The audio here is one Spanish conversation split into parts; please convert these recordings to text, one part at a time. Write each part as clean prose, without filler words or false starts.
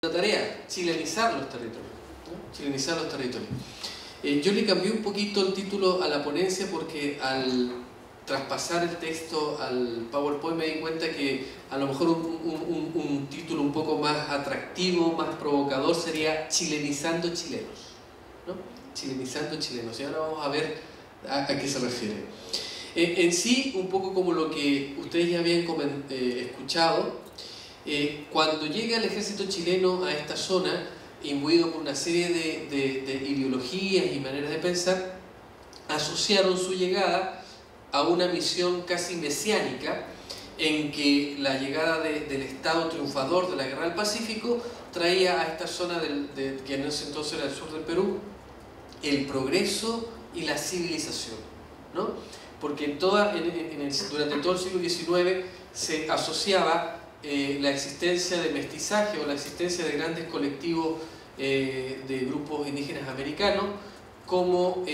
una tarea, chilenizar los territorios, ¿no? Chilenizar los territorios. Yo le cambié un poquito el título a la ponencia porque al traspasar el texto al PowerPoint me di cuenta que a lo mejor un título un poco más atractivo, más provocador sería Chilenizando chilenos, ¿no? Chilenizando chilenos. Y ahora vamos a ver a qué se refiere. En sí, un poco como lo que ustedes ya habían escuchado, cuando llega el ejército chileno a esta zona, imbuido por una serie de ideologías y maneras de pensar, asociaron su llegada a una misión casi mesiánica, en que la llegada del Estado triunfador de la Guerra del Pacífico traía a esta zona que en ese entonces era el sur del Perú, el progreso y la civilización, ¿no? Porque durante todo el siglo XIX se asociaba la existencia de mestizaje o la existencia de grandes colectivos de grupos indígenas americanos como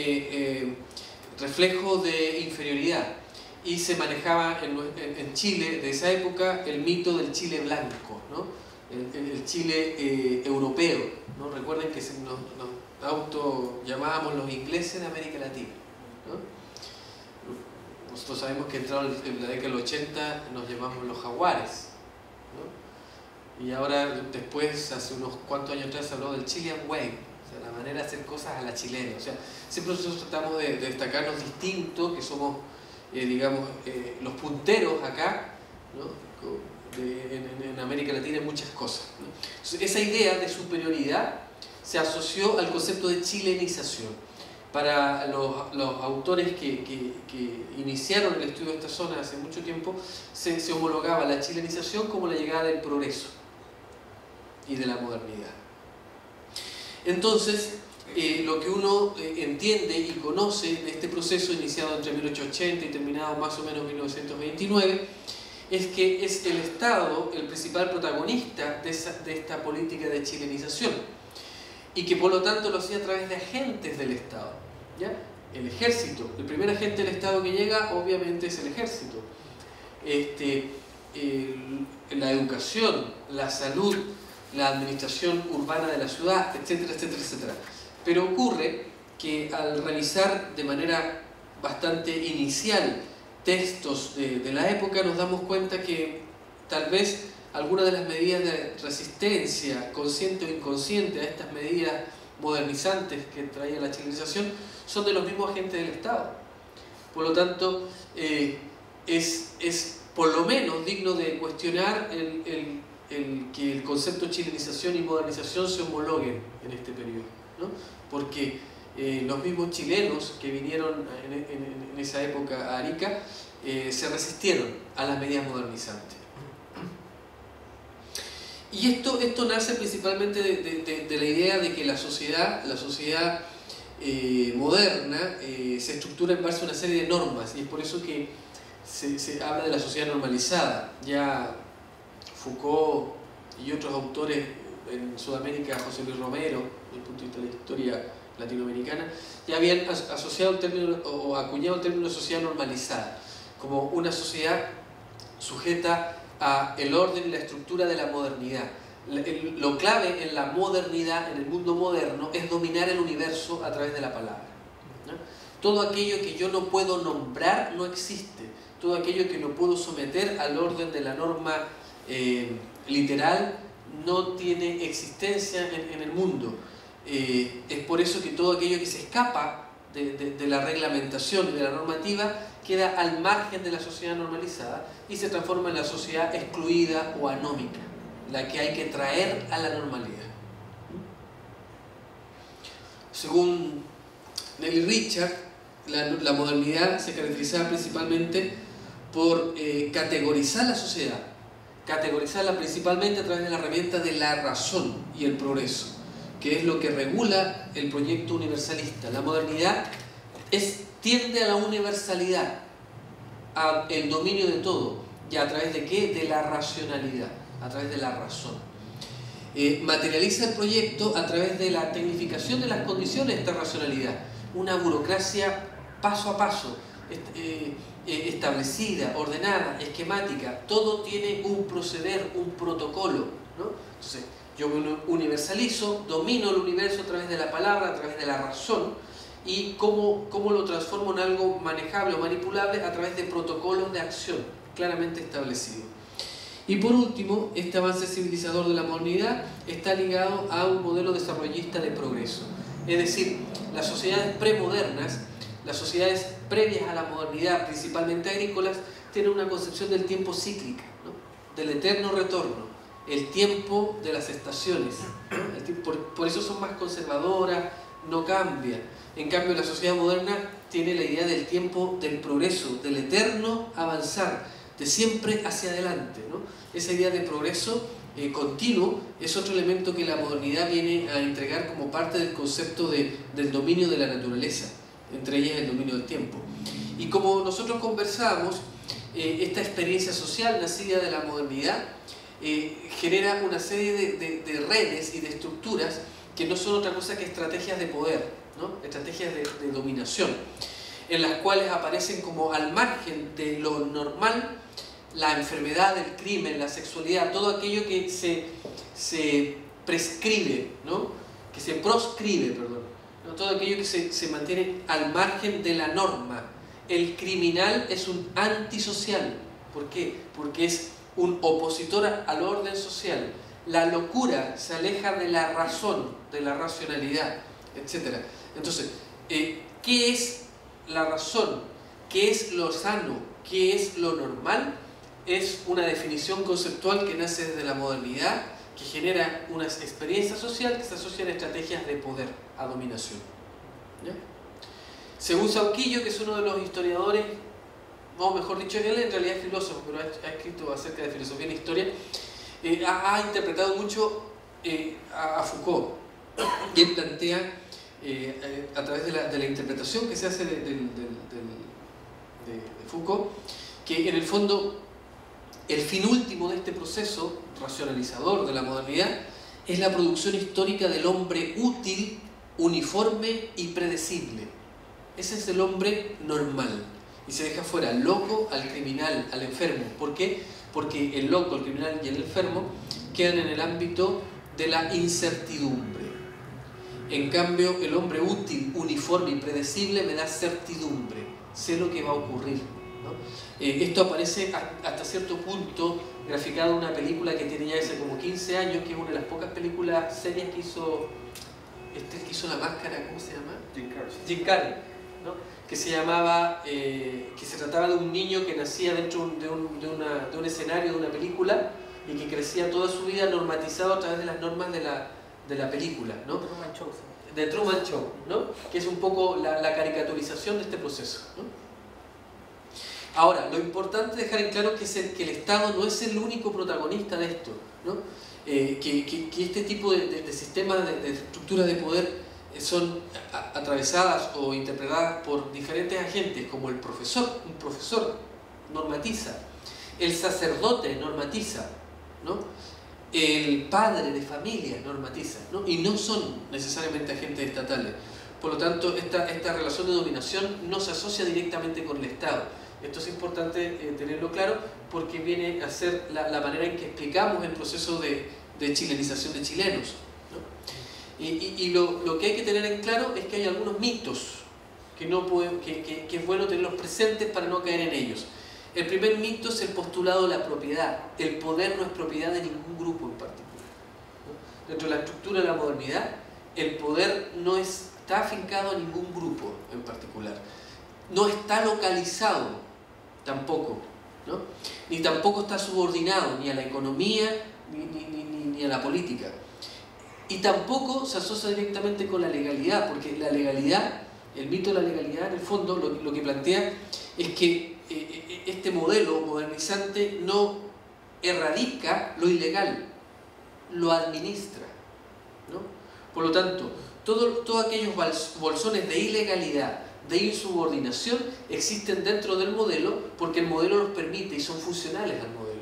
reflejo de inferioridad, y se manejaba en Chile de esa época el mito del Chile blanco, ¿no? el Chile europeo, ¿no? Recuerden que nos auto llamábamos los ingleses de América Latina, ¿no? Nosotros sabemos que entrado en la década del 80 nos llamamos los jaguares, ¿no? Y ahora después, hace unos cuantos años atrás, se habló del Chilean Way, o sea, la manera de hacer cosas a la chilena. O sea, siempre nosotros tratamos de destacarnos distintos, que somos, digamos, los punteros acá, ¿no? En América Latina en muchas cosas, ¿no? Entonces, esa idea de superioridad se asoció al concepto de chilenización. Para los autores que iniciaron el estudio de esta zona hace mucho tiempo, se homologaba la chilenización como la llegada del progreso y de la modernidad. Entonces, lo que uno entiende y conoce de este proceso iniciado entre 1880 y terminado más o menos en 1929, es que es el Estado el principal protagonista de esta política de chilenización, y que por lo tanto lo hacía a través de agentes del Estado, ¿ya? El ejército, el primer agente del Estado que llega obviamente es el ejército. La educación, la salud, la administración urbana de la ciudad, etcétera, etcétera, etcétera. Pero ocurre que al revisar de manera bastante inicial textos de la época, nos damos cuenta que tal vez algunas de las medidas de resistencia, consciente o inconsciente, a estas medidas modernizantes que traía la chilenización, son de los mismos agentes del Estado. Por lo tanto, es por lo menos digno de cuestionar que el concepto chilenización y modernización se homologuen en este periodo, ¿no? Porque los mismos chilenos que vinieron en esa época a Arica se resistieron a las medidas modernizantes. Y esto nace principalmente de la idea de que la sociedad moderna se estructura en base a una serie de normas, y es por eso que se habla de la sociedad normalizada. Ya Foucault y otros autores en Sudamérica, José Luis Romero, desde el punto de vista de la historia latinoamericana, ya habían asociado el término o acuñado el término de sociedad normalizada como una sociedad sujeta a el orden y la estructura de la modernidad. Lo clave en la modernidad, en el mundo moderno, es dominar el universo a través de la palabra, ¿no? Todo aquello que yo no puedo nombrar no existe. Todo aquello que no puedo someter al orden de la norma literal no tiene existencia en el mundo. Es por eso que todo aquello que se escapa de la reglamentación y de la normativa queda al margen de la sociedad normalizada y se transforma en la sociedad excluida o anómica, la que hay que traer a la normalidad. Según Nelly Richard, la modernidad se caracterizaba principalmente por categorizar la sociedad, categorizarla principalmente a través de la herramienta de la razón y el progreso, que es lo que regula el proyecto universalista. La modernidad tiende a la universalidad, al dominio de todo. ¿Y a través de qué? De la racionalidad, a través de la razón. Materializa el proyecto a través de la tecnificación de las condiciones de esta racionalidad. Una burocracia paso a paso, establecida, ordenada, esquemática. Todo tiene un proceder, un protocolo, ¿no? Entonces, Yo me universalizo, domino el universo a través de la palabra, a través de la razón, y cómo lo transformo en algo manejable o manipulable a través de protocolos de acción claramente establecidos. Y por último, este avance civilizador de la modernidad está ligado a un modelo desarrollista de progreso. Es decir, las sociedades premodernas, las sociedades previas a la modernidad, principalmente agrícolas, tienen una concepción del tiempo cíclica, ¿no? Del eterno retorno, el tiempo de las estaciones, ¿no? Por eso son más conservadoras, no cambian. En cambio, la sociedad moderna tiene la idea del tiempo del progreso, del eterno avanzar, de siempre hacia adelante, ¿no? Esa idea de progreso continuo es otro elemento que la modernidad viene a entregar como parte del concepto del dominio de la naturaleza, entre ellas el dominio del tiempo. Y como nosotros conversábamos, esta experiencia social nacida de la modernidad genera una serie de redes y de estructuras que no son otra cosa que estrategias de poder, ¿no? Estrategias de dominación, en las cuales aparecen como al margen de lo normal la enfermedad, el crimen, la sexualidad, todo aquello que se prescribe, ¿no? Que se proscribe, perdón, ¿no? Todo aquello que se mantiene al margen de la norma. El criminal es un antisocial. ¿Por qué? Porque es un opositor al orden social. La locura se aleja de la razón, de la racionalidad, etc. Entonces, ¿qué es la razón? ¿Qué es lo sano? ¿Qué es lo normal? Es una definición conceptual que nace desde la modernidad, que genera una experiencia social que se asocia a estrategias de poder, a dominación. ¿Ya? Según Sauquillo, que es uno de los historiadores, o mejor dicho, él en realidad es filósofo, pero ha escrito acerca de filosofía y historia, ha interpretado mucho a Foucault, y él plantea, a través de la interpretación que se hace de Foucault, que en el fondo el fin último de este proceso racionalizador de la modernidad es la producción histórica del hombre útil, uniforme y predecible. Ese es el hombre normal. Y se deja fuera al loco, al criminal, al enfermo. ¿Por qué? Porque el loco, el criminal y el enfermo quedan en el ámbito de la incertidumbre. En cambio, el hombre útil, uniforme y predecible me da certidumbre. Sé lo que va a ocurrir, ¿no? Esto aparece hasta cierto punto graficado en una película que tiene ya hace como 15 años, que es una de las pocas películas serias que hizo que hizo La Máscara, ¿cómo se llama? Jim Carrey, ¿no? Que se llamaba, que se trataba de un niño que nacía dentro de un escenario de una película y que crecía toda su vida normatizado a través de las normas de la película, ¿no? Truman Show. De Truman Show, ¿no? Que es un poco la caricaturización de este proceso, ¿no? Ahora, lo importante es dejar en claro que el Estado no es el único protagonista de esto, ¿no? Que este tipo de sistemas de estructuras de poder son atravesadas o interpretadas por diferentes agentes, como el profesor. Un profesor normatiza, el sacerdote normatiza, ¿no? El padre de familia normatiza, ¿no? Y no son necesariamente agentes estatales. Por lo tanto, esta relación de dominación no se asocia directamente con el Estado. Esto es importante tenerlo claro porque viene a ser la manera en que explicamos el proceso de chilenización de chilenos, ¿no? Y lo que hay que tener en claro es que hay algunos mitos que es bueno tenerlos presentes para no caer en ellos. El primer mito es el postulado de la propiedad. El poder no es propiedad de ningún grupo en particular, ¿no? Dentro de la estructura de la modernidad, el poder no está afincado a ningún grupo en particular. No está localizado tampoco, ¿no? Ni tampoco está subordinado ni a la economía ni a la política. Y tampoco se asocia directamente con la legalidad, porque la legalidad, el mito de la legalidad, en el fondo, lo que plantea es que este modelo modernizante no erradica lo ilegal, lo administra, ¿no? Por lo tanto, todos aquellos bolsones de ilegalidad, de insubordinación, existen dentro del modelo porque el modelo los permite y son funcionales al modelo.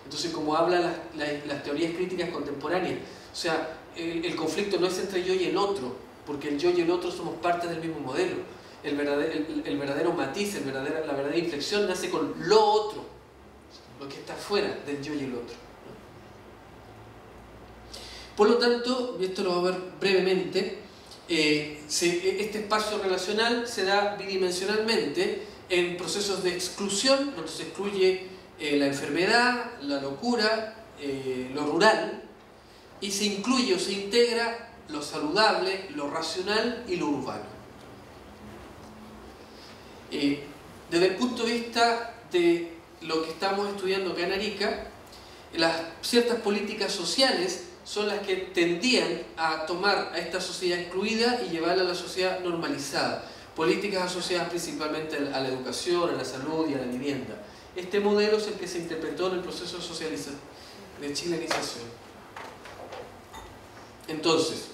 Entonces, como hablan las teorías críticas contemporáneas, o sea, el conflicto no es entre yo y el otro, porque el yo y el otro somos parte del mismo modelo. El verdadero matiz, la verdadera inflexión nace con lo otro, lo que está fuera del yo y el otro, ¿no? Por lo tanto, y esto lo vamos a ver brevemente, este espacio relacional se da bidimensionalmente en procesos de exclusión, donde se excluye la enfermedad, la locura, lo rural, y se incluye o se integra lo saludable, lo racional y lo urbano. Desde el punto de vista de lo que estamos estudiando acá en Arica, las ciertas políticas sociales son las que tendían a tomar a esta sociedad excluida y llevarla a la sociedad normalizada. Políticas asociadas principalmente a la educación, a la salud y a la vivienda. Este modelo es el que se interpretó en el proceso de chilenización. Entonces,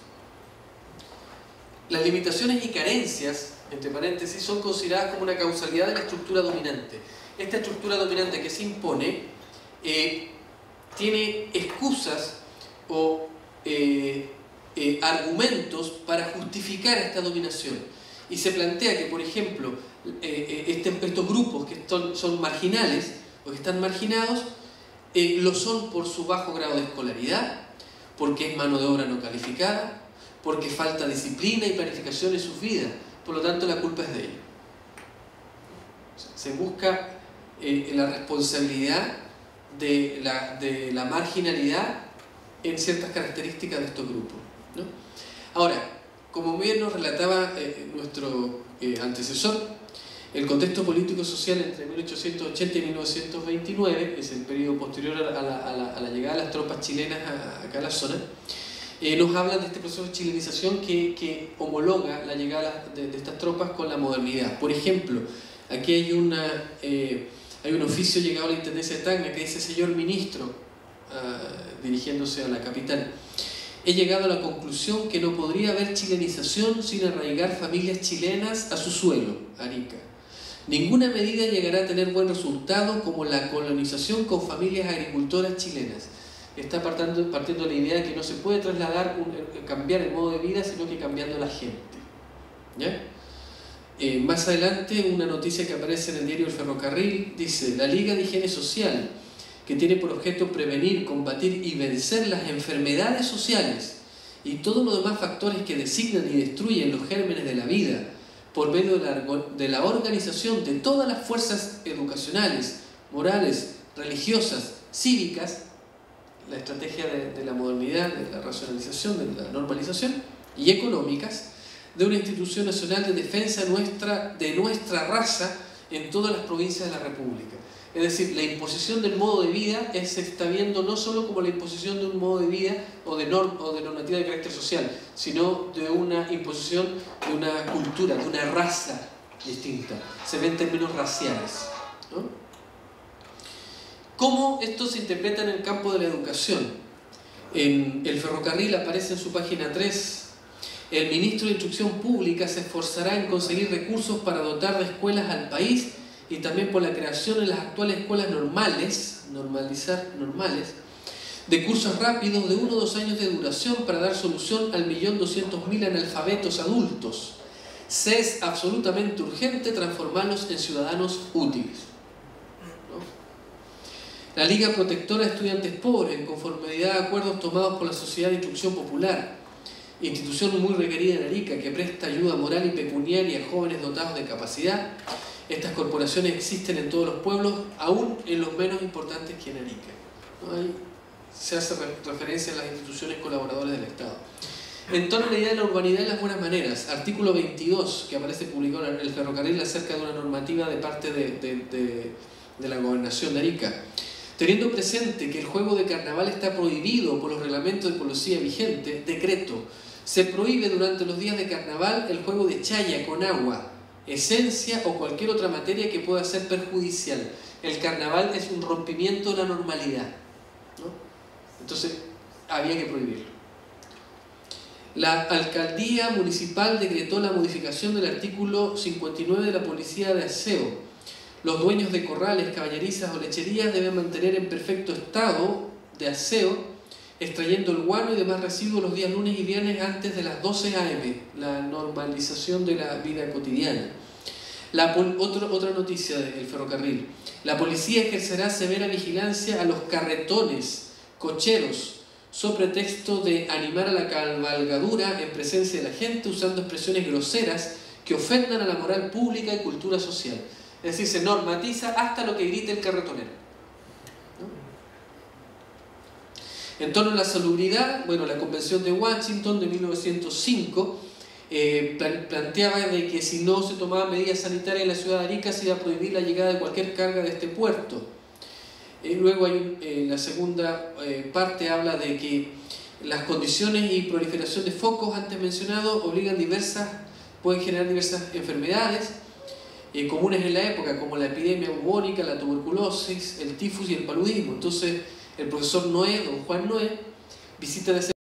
las limitaciones y carencias, entre paréntesis, son consideradas como una causalidad de la estructura dominante. Esta estructura dominante que se impone tiene excusas o argumentos para justificar esta dominación. Y se plantea que, por ejemplo, estos grupos que son marginales o que están marginados, lo son por su bajo grado de escolaridad, porque es mano de obra no calificada, porque falta disciplina y planificación en sus vidas. Por lo tanto, la culpa es de ellos. Se busca la responsabilidad de la marginalidad en ciertas características de estos grupos, ¿no? Ahora, como bien nos relataba nuestro antecesor, el contexto político-social entre 1880 y 1929, es el periodo posterior a la llegada de las tropas chilenas acá a la zona, nos habla de este proceso de chilenización que homologa la llegada de estas tropas con la modernidad. Por ejemplo, aquí hay un oficio llegado a la Intendencia de Tacna que dice: señor ministro, dirigiéndose a la capital, he llegado a la conclusión que no podría haber chilenización sin arraigar familias chilenas a su suelo, Arica. Ninguna medida llegará a tener buen resultado como la colonización con familias agricultoras chilenas. Está partiendo de la idea de que no se puede trasladar, cambiar el modo de vida, sino que cambiando la gente. ¿Ya? Más adelante, una noticia que aparece en el diario El Ferrocarril dice: la Liga de Higiene Social, que tiene por objeto prevenir, combatir y vencer las enfermedades sociales y todos los demás factores que designan y destruyen los gérmenes de la vida, por medio de la organización de todas las fuerzas educacionales, morales, religiosas, cívicas, la estrategia de la modernidad, de la racionalización, de la normalización, y económicas, de una institución nacional de defensa de nuestra raza en todas las provincias de la República. Es decir, la imposición del modo de vida se está viendo no solo como la imposición de un modo de vida o de normativa de carácter social, sino de una imposición de una cultura, de una raza distinta. Se ve en términos raciales, ¿no? ¿Cómo esto se interpreta en el campo de la educación? En El Ferrocarril aparece en su página 3: el ministro de Instrucción Pública se esforzará en conseguir recursos para dotar de escuelas al país y también por la creación en las actuales escuelas normales, de cursos rápidos de 1 o 2 años de duración para dar solución al 1.200.000 analfabetos adultos. Se es absolutamente urgente transformarlos en ciudadanos útiles, ¿no? La Liga Protectora de Estudiantes Pobres, en conformidad a acuerdos tomados por la Sociedad de Instrucción Popular, institución muy requerida en Arica, que presta ayuda moral y pecuniaria a jóvenes dotados de capacidad. Estas corporaciones existen en todos los pueblos, aún en los menos importantes que en Arica, ¿no? Ahí se hace referencia a las instituciones colaboradoras del Estado. En torno a la idea de la urbanidad y las buenas maneras, artículo 22, que aparece publicado en El Ferrocarril acerca de una normativa de parte de la gobernación de Arica. Teniendo presente que el juego de carnaval está prohibido por los reglamentos de policía vigentes, decreto: se prohíbe durante los días de carnaval el juego de chaya con agua, esencia o cualquier otra materia que pueda ser perjudicial. El carnaval es un rompimiento de la normalidad, ¿no? Entonces había que prohibirlo. La alcaldía municipal decretó la modificación del artículo 59 de la Policía de Aseo. Los dueños de corrales, caballerizas o lecherías deben mantener en perfecto estado de aseo, extrayendo el guano y demás residuos los días lunes y viernes antes de las 12 a.m., la normalización de la vida cotidiana. Otra noticia del Ferrocarril: la policía ejercerá severa vigilancia a los carretones, cocheros, sobre pretexto de animar a la cabalgadura en presencia de la gente, usando expresiones groseras que ofendan a la moral pública y cultura social. Es decir, se normatiza hasta lo que grite el carretonero, ¿no? En torno a la salubridad, bueno, la Convención de Washington de 1905 planteaba de que si no se tomaban medidas sanitarias en la ciudad de Arica se iba a prohibir la llegada de cualquier carga de este puerto. Luego la segunda parte habla de que las condiciones y proliferación de focos antes mencionados pueden generar diversas enfermedades comunes en la época, como la epidemia bubónica, la tuberculosis, el tifus y el paludismo. Entonces el profesor Noé, don Juan Noé, visita de